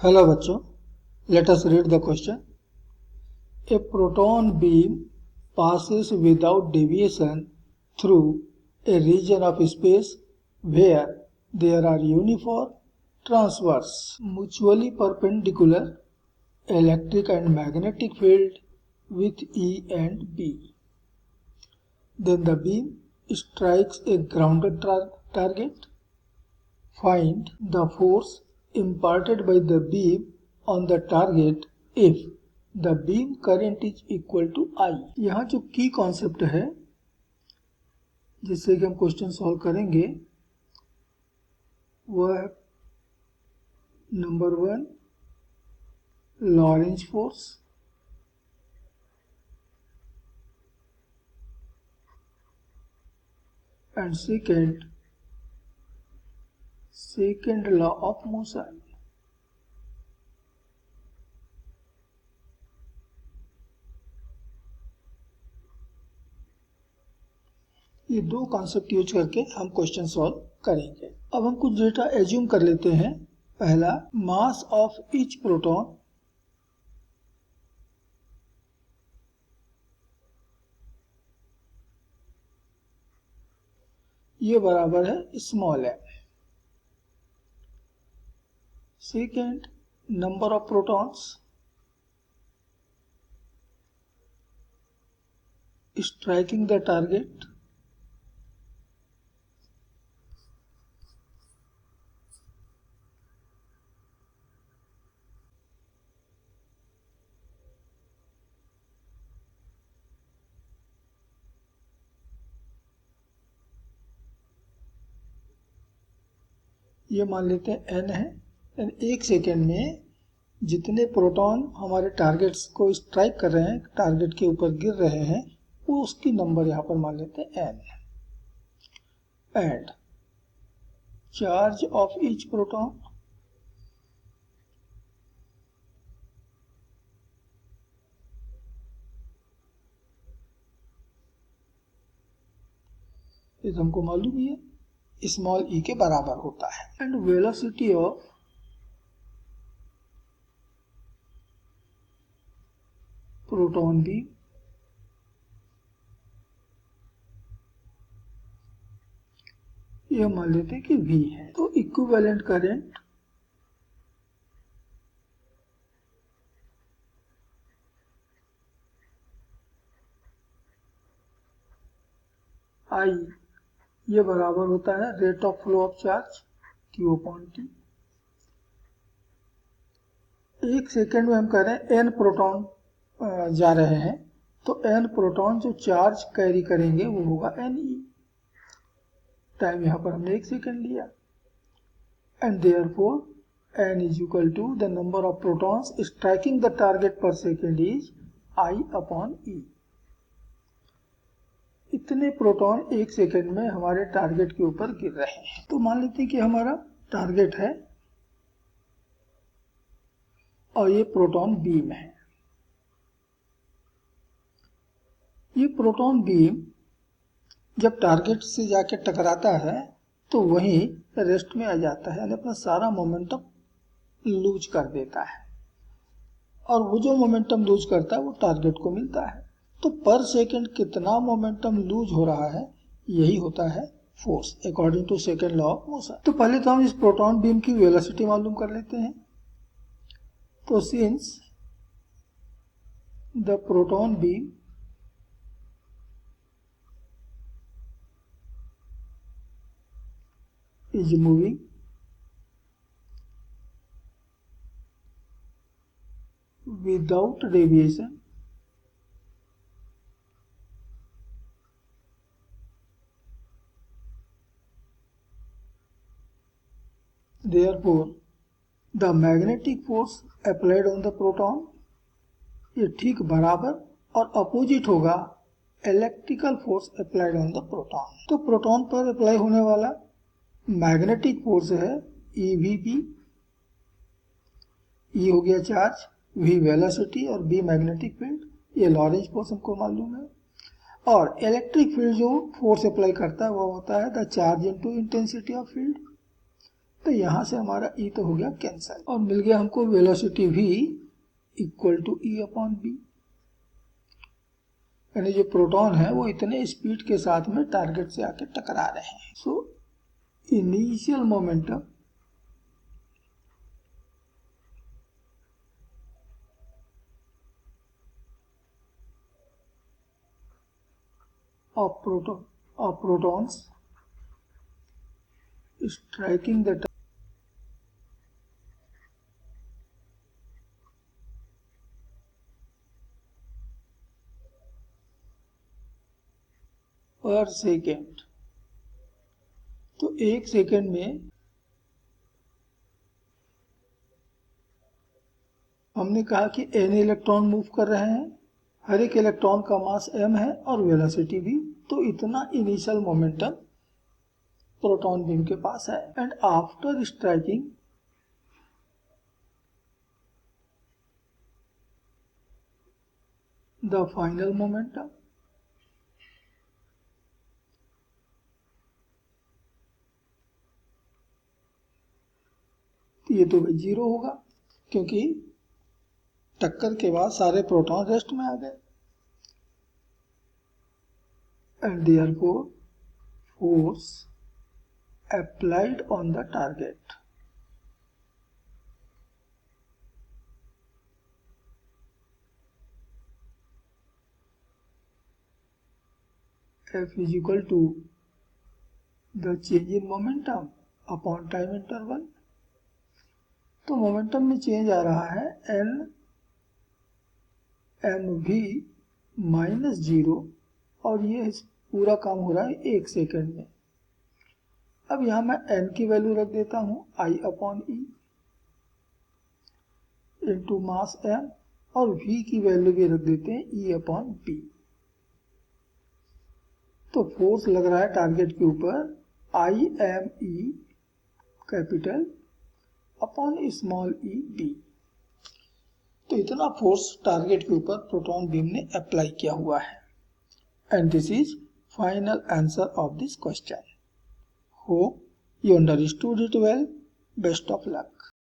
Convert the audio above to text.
Hello बच्चों, let us read the question. A proton beam passes without deviation through a region of space where there are uniform, transverse, mutually perpendicular electric and magnetic field with E and B. Then the beam strikes a grounded target. Find the force imparted by the beam on the target if the beam current is equal to I. यहाँ जो की concept है जिससे कि हम question solve करेंगे वह number 1 Lorentz force, and second law of motion. ये दो कॉन्सेप्ट यूज करके हम क्वेश्चन सॉल्व करेंगे. अब हम कुछ डेटा एज्यूम कर लेते हैं. पहला, मास ऑफ ईच प्रोटॉन ये बराबर है small m. Second, number of protons striking the target ये मान लेते हैं n है. एक सेकेंड में जितने प्रोटॉन हमारे टारगेट्स को स्ट्राइक कर रहे हैं, टारगेट के ऊपर गिर रहे हैं, वो उसकी नंबर यहाँ पर मान लेते हैं n. And charge of each proton ये तो हमको मालूम ही है, स्मॉल ई के बराबर होता है. And velocity of proton beam ये मान लेते हैं कि v है. तो इक्विवेलेंट करंट I ये बराबर होता है rate of flow of charge Q/T. एक सेकेंड में हम कह रहे हैं n प्रोटॉन जा रहे हैं, तो n प्रोटॉन जो चार्ज कैरी करेंगे वो होगा ne. टाइम यहाँ पर हमने एक सेकेंड लिया. And therefore n is equal to the number of protons striking the target per second is I/E. इतने प्रोटॉन एक सेकेंड में हमारे टारगेट के ऊपर गिर रहे हैं. तो मान लेते हैं कि हमारा टारगेट है और ये प्रोटॉन बीम है. ये प्रोटॉन बीम जब टारगेट से जाके टकराता है तो वहीं रेस्ट में आ जाता है, यानी अपना सारा मोमेंटम लूज कर देता है. और वो जो मोमेंटम लूज करता है वो टारगेट को मिलता है. तो पर सेकेंड कितना मोमेंटम लूज हो रहा है, यही होता है force according to second law of motion. तो पहले तो हम इस प्रोटॉन बीम की वेलोसिटी मालूम कर लेते हैं. तो since the proton beam is moving without deviation, therefore the magnetic force applied on the proton ये ठीक बराबर और अपोजिट होगा electrical force applied on the proton. तो प्रोटॉन पर अप्लाई होने वाला मैग्नेटिक फोर्स है EVP. E हो गया चार्ज, V वेलोसिटी और B मैग्नेटिक फील्ड. ये लॉरेंज फोर्स हमको मालूम है. और इलेक्ट्रिक फील्ड जो फोर्स अप्लाई करता है वो होता है the charge into intensity of field. तो यहाँ से हमारा E तो हो गया कैंसिल और मिल गया हमको velocity V equal to E upon B. यानी जो प्रोटॉन है वो इतने स्पीड के साथ में टारगेट से आके टकरा रहे हैं। So initial momentum of protons striking the पर सेकेंड। तो एक सेकेंड में हमने कहा कि n इलेक्ट्रॉन मूव कर रहे हैं, हर एक इलेक्ट्रॉन का मास m है और वेलोसिटी भी, तो इतना इनिशियल मोमेंटम प्रोटॉन बीम के पास है। And after striking the final momentum, ये तो भाई 0 होगा क्योंकि टक्कर के बाद सारे प्रोटॉन रेस्ट में आ गए। And therefore force applied on the target F is equal to the change in momentum upon time interval। तो मोमेंटम में चेंज आ रहा है n mv माइनस 0 और ये पूरा काम हो रहा है 1 सेकेंड में। अब यहां मैं n की वैल्यू रख देता हूं I upon E into mass m और v की वैल्यू भी रख देते हैं E अपॉन बी। तो फोर्स लग रहा है टारगेट के ऊपर I m E capital upon small E B. तो इतना फोर्स टारगेट के ऊपर प्रोटॉन बीम ने अप्लाई किया हुआ है। And this is final answer of this question. Hope you understood it well. Best of luck.